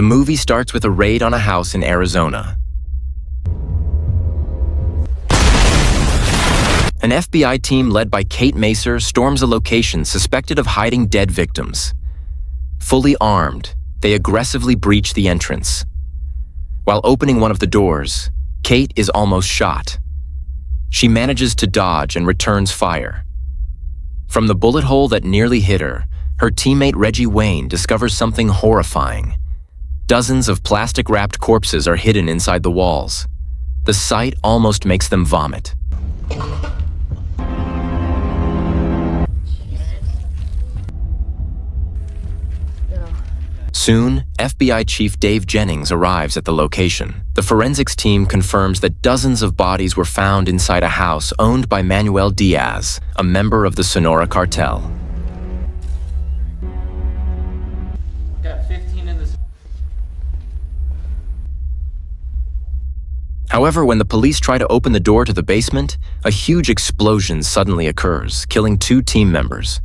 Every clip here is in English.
The movie starts with a raid on a house in Arizona. An FBI team led by Kate Macer storms a location suspected of hiding dead victims. Fully armed, they aggressively breach the entrance. While opening one of the doors, Kate is almost shot. She manages to dodge and returns fire. From the bullet hole that nearly hit her, her teammate Reggie Wayne discovers something horrifying. Dozens of plastic-wrapped corpses are hidden inside the walls. The sight almost makes them vomit. Soon, FBI Chief Dave Jennings arrives at the location. The forensics team confirms that dozens of bodies were found inside a house owned by Manuel Diaz, a member of the Sonora Cartel. Got 15 in this. However, when the police try to open the door to the basement, a huge explosion suddenly occurs, killing 2 team members.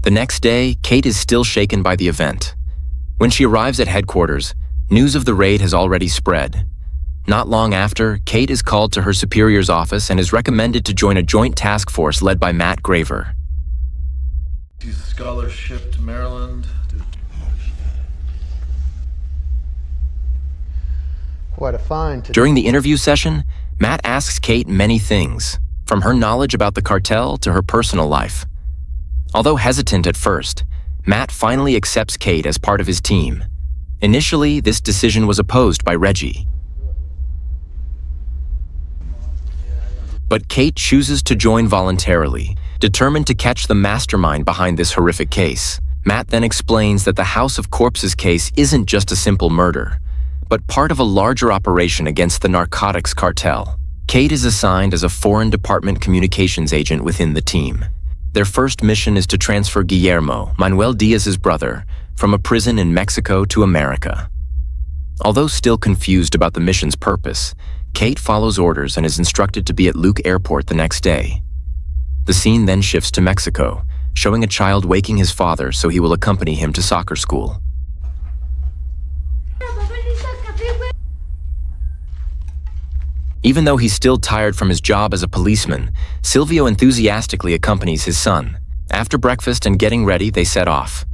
The next day, Kate is still shaken by the event. When she arrives at headquarters, news of the raid has already spread. Not long after, Kate is called to her superior's office and is recommended to join a joint task force led by Matt Graver. Scholarship to Maryland. Quite a find. During the interview session, Matt asks Kate many things, from her knowledge about the cartel to her personal life. Although hesitant at first, Matt finally accepts Kate as part of his team. Initially, this decision was opposed by Reggie. But Kate chooses to join voluntarily, determined to catch the mastermind behind this horrific case. Matt then explains that the House of Corpses case isn't just a simple murder, but part of a larger operation against the narcotics cartel. Kate is assigned as a foreign department communications agent within the team. Their first mission is to transfer Guillermo, Manuel Diaz's brother, from a prison in Mexico to America. Although still confused about the mission's purpose, Kate follows orders and is instructed to be at Luke Airport the next day. The scene then shifts to Mexico, showing a child waking his father so he will accompany him to soccer school. Even though he's still tired from his job as a policeman, Silvio enthusiastically accompanies his son. After breakfast and getting ready, they set off.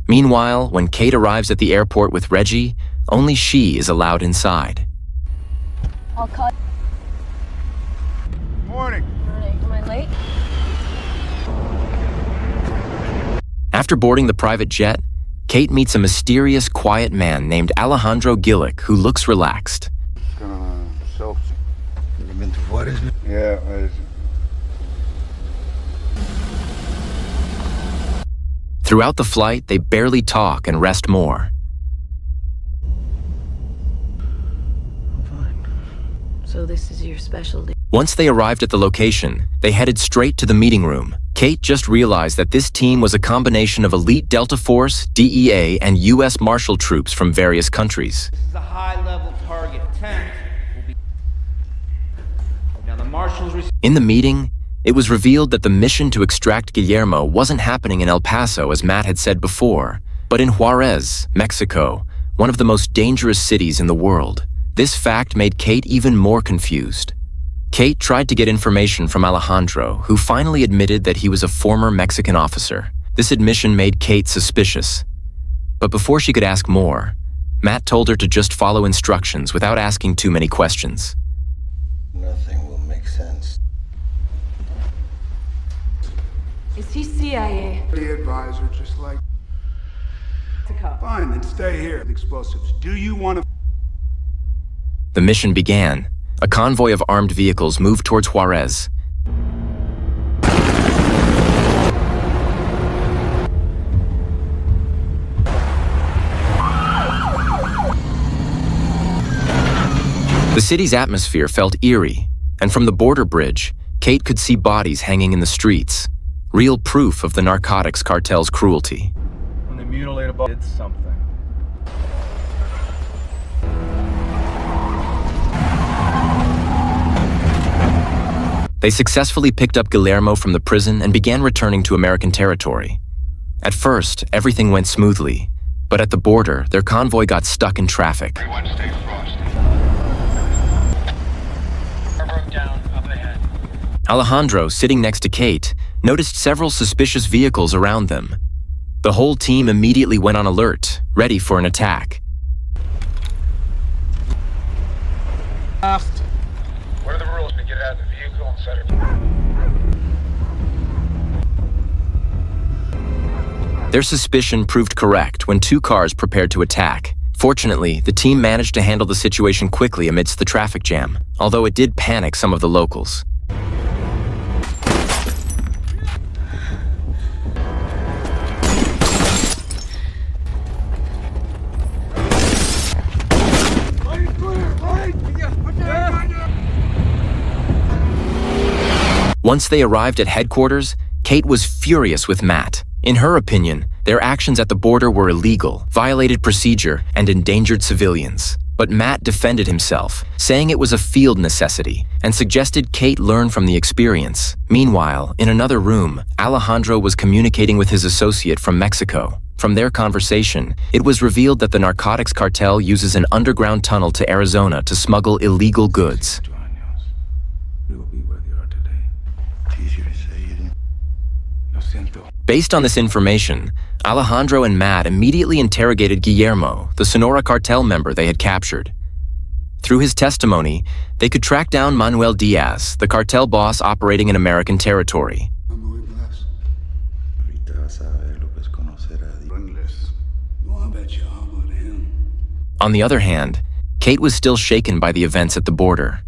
Meanwhile, when Kate arrives at the airport with Reggie, only she is allowed inside. I'll call. Morning. Am I late? After boarding the private jet, Kate meets a mysterious, quiet man named Alejandro Gillick who looks relaxed. What is it? Yeah. Throughout the flight, they barely talk and rest more. I'm fine. So this is your specialty? Once they arrived at the location, they headed straight to the meeting room. Kate just realized that this team was a combination of elite Delta Force, DEA, and U.S. Marshal troops from various countries. This is a high-level target. 10 will be. Now the marshals. In the meeting, it was revealed that the mission to extract Guillermo wasn't happening in El Paso as Matt had said before, but in Juarez, Mexico, one of the most dangerous cities in the world. This fact made Kate even more confused. Kate tried to get information from Alejandro, who finally admitted that he was a former Mexican officer. This admission made Kate suspicious. But before she could ask more, Matt told her to just follow instructions without asking too many questions. Nothing will make sense. Is he CIA? The advisor, just like. Fine, then stay here. Explosives. Do you want to? The mission began. A convoy of armed vehicles moved towards Juarez. The city's atmosphere felt eerie, and from the border bridge, Kate could see bodies hanging in the streets, real proof of the narcotics cartel's cruelty. When they mutilate a body, it's something. They successfully picked up Guillermo from the prison and began returning to American territory. At first, everything went smoothly, but at the border, their convoy got stuck in traffic. Everyone stay frosty. Broke down, up ahead. Alejandro, sitting next to Kate, noticed several suspicious vehicles around them. The whole team immediately went on alert, ready for an attack. What are the rules to get out of the vehicle and set it? Their suspicion proved correct when two cars prepared to attack. Fortunately, the team managed to handle the situation quickly amidst the traffic jam, although it did panic some of the locals. Once they arrived at headquarters, Kate was furious with Matt. In her opinion, their actions at the border were illegal, violated procedure, and endangered civilians. But Matt defended himself, saying it was a field necessity, and suggested Kate learn from the experience. Meanwhile, in another room, Alejandro was communicating with his associate from Mexico. From their conversation, it was revealed that the narcotics cartel uses an underground tunnel to Arizona to smuggle illegal goods. Based on this information, Alejandro and Matt immediately interrogated Guillermo, the Sonora cartel member they had captured. Through his testimony, they could track down Manuel Diaz, the cartel boss operating in American territory. I'm muy blessed. Ruthless. No, I bet you all about him. On the other hand, Kate was still shaken by the events at the border.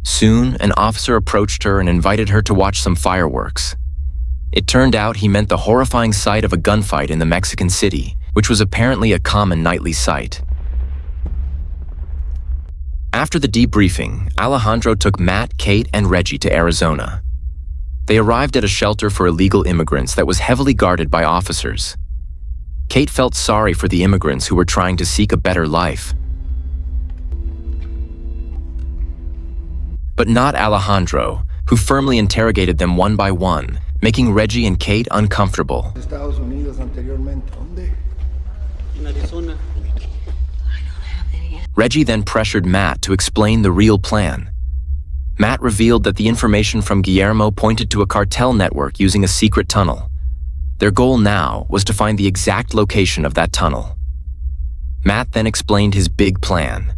Soon, an officer approached her and invited her to watch some fireworks. It turned out he meant the horrifying sight of a gunfight in the Mexican city, which was apparently a common nightly sight. After the debriefing, Alejandro took Matt, Kate, and Reggie to Arizona. They arrived at a shelter for illegal immigrants that was heavily guarded by officers. Kate felt sorry for the immigrants who were trying to seek a better life. But not Alejandro, who firmly interrogated them one by one, making Reggie and Kate uncomfortable. Estados Unidos anteriormente. ¿Dónde? In Arizona. Reggie then pressured Matt to explain the real plan. Matt revealed that the information from Guillermo pointed to a cartel network using a secret tunnel. Their goal now was to find the exact location of that tunnel. Matt then explained his big plan: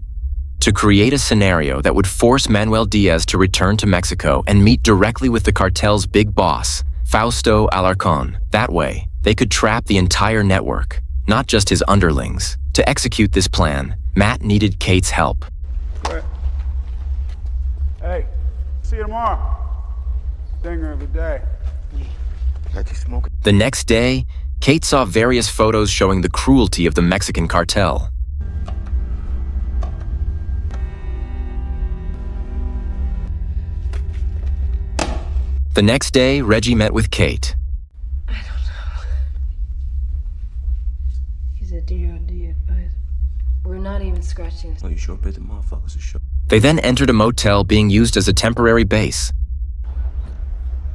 to create a scenario that would force Manuel Diaz to return to Mexico and meet directly with the cartel's big boss, Fausto Alarcón. That way, they could trap the entire network, not just his underlings. To execute this plan, Matt needed Kate's help. Hey, see you tomorrow. Dinger of the day. The next day, Kate saw various photos showing the cruelty of the Mexican cartel. The next day, Reggie met with Kate. I don't know. He's a DOD advisor. We're not even scratching his... Oh, you sure bet the motherfuckers are sure? They then entered a motel being used as a temporary base.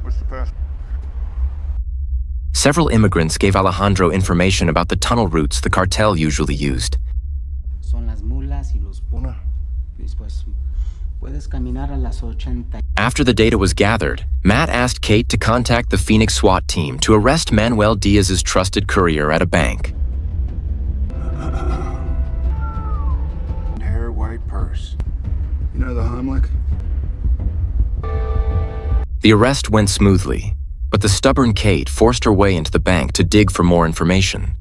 What's the pass? Several immigrants gave Alejandro information about the tunnel routes the cartel usually used. Son las mulas y los burros. Después puedes caminar a las 80. After the data was gathered, Matt asked Kate to contact the Phoenix SWAT team to arrest Manuel Diaz's trusted courier at a bank. Hair, white purse. You know the Heimlich? The arrest went smoothly, but the stubborn Kate forced her way into the bank to dig for more information.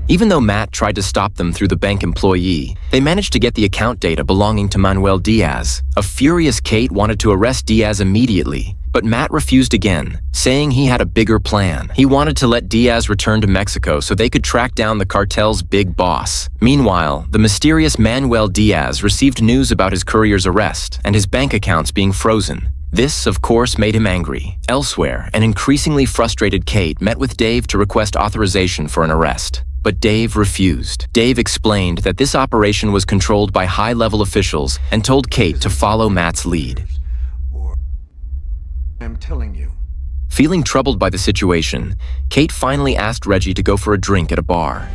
Even though Matt tried to stop them through the bank employee, they managed to get the account data belonging to Manuel Diaz. A furious Kate wanted to arrest Diaz immediately, but Matt refused again, saying he had a bigger plan. He wanted to let Diaz return to Mexico so they could track down the cartel's big boss. Meanwhile, the mysterious Manuel Diaz received news about his courier's arrest and his bank accounts being frozen. This, of course, made him angry. Elsewhere, an increasingly frustrated Kate met with Dave to request authorization for an arrest. But Dave refused. Dave explained that this operation was controlled by high-level officials and told Kate to follow Matt's lead. I'm telling you, Feeling troubled by the situation, Kate finally asked Reggie to go for a drink at a bar.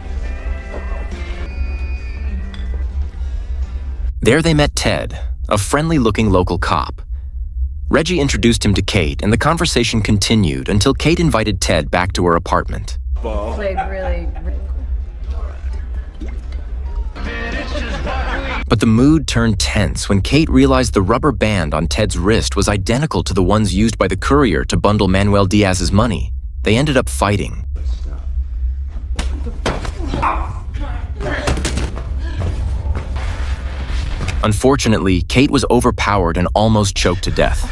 There they met Ted, a friendly-looking local cop. Reggie introduced him to Kate, and the conversation continued until Kate invited Ted back to her apartment. Played really But the mood turned tense when Kate realized the rubber band on Ted's wrist was identical to the ones used by the courier to bundle Manuel Diaz's money. They ended up fighting. Unfortunately, Kate was overpowered and almost choked to death.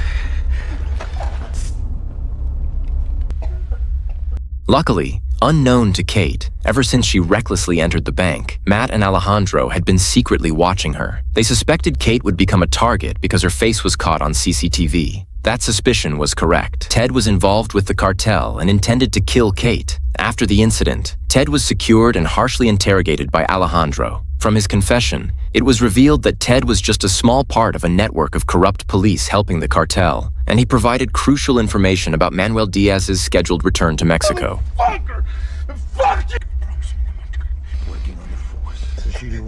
Luckily, unknown to Kate, ever since she recklessly entered the bank, Matt and Alejandro had been secretly watching her. They suspected Kate would become a target because her face was caught on CCTV. That suspicion was correct. Ted was involved with the cartel and intended to kill Kate. After the incident, Ted was secured and harshly interrogated by Alejandro. From his confession, it was revealed that Ted was just a small part of a network of corrupt police helping the cartel, and he provided crucial information about Manuel Diaz's scheduled return to Mexico.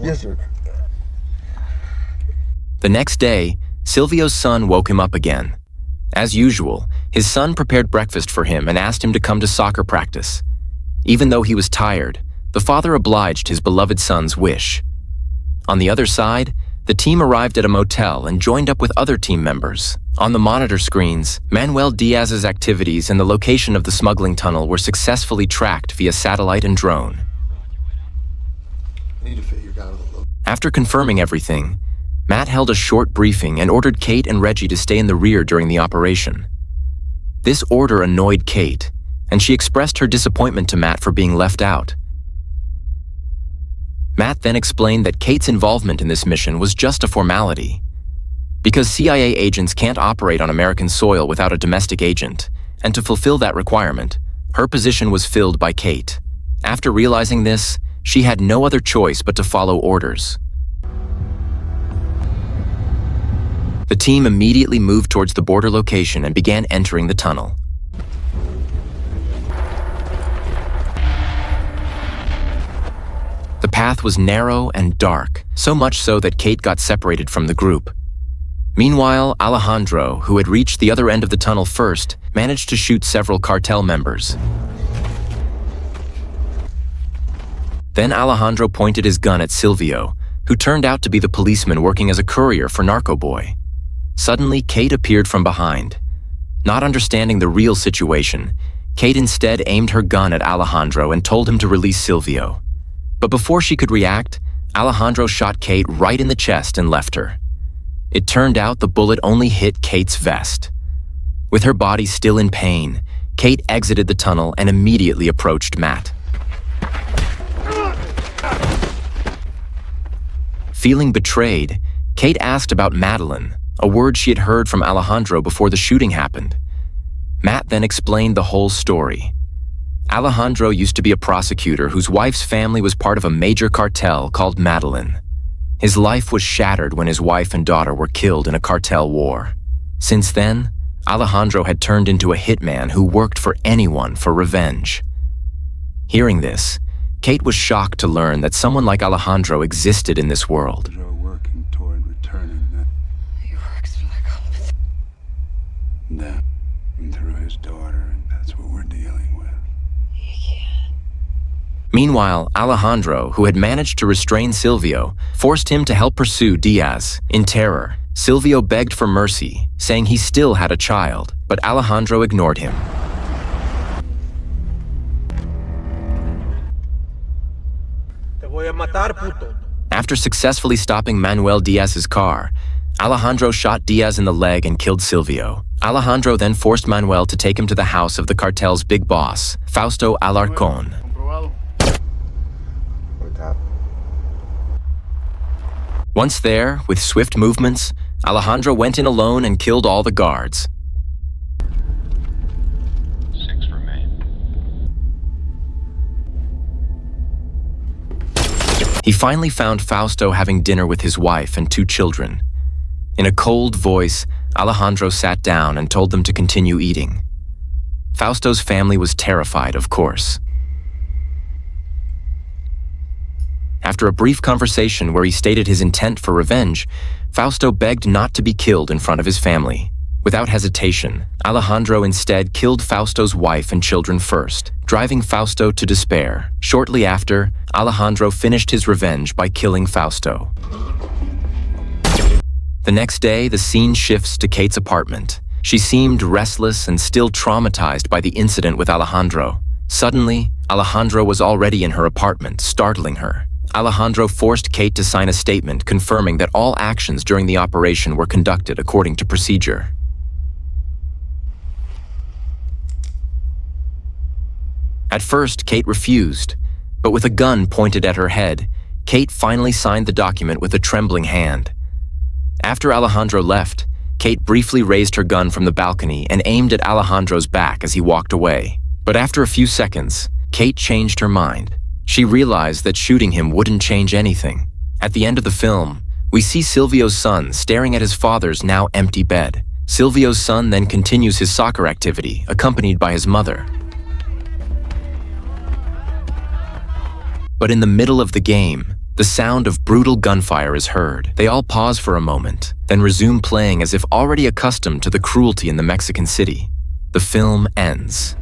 Yes, sir. The next day, Silvio's son woke him up again. As usual, his son prepared breakfast for him and asked him to come to soccer practice. Even though he was tired, the father obliged his beloved son's wish. On the other side, the team arrived at a motel and joined up with other team members. On the monitor screens, Manuel Diaz's activities and the location of the smuggling tunnel were successfully tracked via satellite and drone. After confirming everything, Matt held a short briefing and ordered Kate and Reggie to stay in the rear during the operation. This order annoyed Kate, and she expressed her disappointment to Matt for being left out. Matt then explained that Kate's involvement in this mission was just a formality. Because CIA agents can't operate on American soil without a domestic agent, and to fulfill that requirement, her position was filled by Kate. After realizing this, she had no other choice but to follow orders. The team immediately moved towards the border location and began entering the tunnel. The path was narrow and dark, so much so that Kate got separated from the group. Meanwhile, Alejandro, who had reached the other end of the tunnel first, managed to shoot several cartel members. Then Alejandro pointed his gun at Silvio, who turned out to be the policeman working as a courier for Narco Boy. Suddenly, Kate appeared from behind. Not understanding the real situation, Kate instead aimed her gun at Alejandro and told him to release Silvio. But before she could react, Alejandro shot Kate right in the chest and left her. It turned out the bullet only hit Kate's vest. With her body still in pain, Kate exited the tunnel and immediately approached Matt. Feeling betrayed, Kate asked about Madeline, a word she had heard from Alejandro before the shooting happened. Matt then explained the whole story. Alejandro used to be a prosecutor whose wife's family was part of a major cartel called Madeline. His life was shattered when his wife and daughter were killed in a cartel war. Since then, Alejandro had turned into a hitman who worked for anyone for revenge. Hearing this, Kate was shocked to learn that someone like Alejandro existed in this world. We're working toward returning that. He works for the company. Them and through his daughter, and that's what we're dealing with. Meanwhile, Alejandro, who had managed to restrain Silvio, forced him to help pursue Diaz. In terror, Silvio begged for mercy, saying he still had a child, but Alejandro ignored him. After successfully stopping Manuel Diaz's car, Alejandro shot Diaz in the leg and killed Silvio. Alejandro then forced Manuel to take him to the house of the cartel's big boss, Fausto Alarcón. Once there, with swift movements, Alejandro went in alone and killed all the guards. 6 remain. He finally found Fausto having dinner with his wife and 2 children. In a cold voice, Alejandro sat down and told them to continue eating. Fausto's family was terrified, of course. After a brief conversation where he stated his intent for revenge, Fausto begged not to be killed in front of his family. Without hesitation, Alejandro instead killed Fausto's wife and children first, driving Fausto to despair. Shortly after, Alejandro finished his revenge by killing Fausto. The next day, the scene shifts to Kate's apartment. She seemed restless and still traumatized by the incident with Alejandro. Suddenly, Alejandro was already in her apartment, startling her. Alejandro forced Kate to sign a statement confirming that all actions during the operation were conducted according to procedure. At first, Kate refused, but with a gun pointed at her head, Kate finally signed the document with a trembling hand. After Alejandro left, Kate briefly raised her gun from the balcony and aimed at Alejandro's back as he walked away. But after a few seconds, Kate changed her mind. She realized that shooting him wouldn't change anything. At the end of the film, we see Silvio's son staring at his father's now empty bed. Silvio's son then continues his soccer activity, accompanied by his mother. But in the middle of the game, the sound of brutal gunfire is heard. They all pause for a moment, then resume playing as if already accustomed to the cruelty in the Mexican city. The film ends.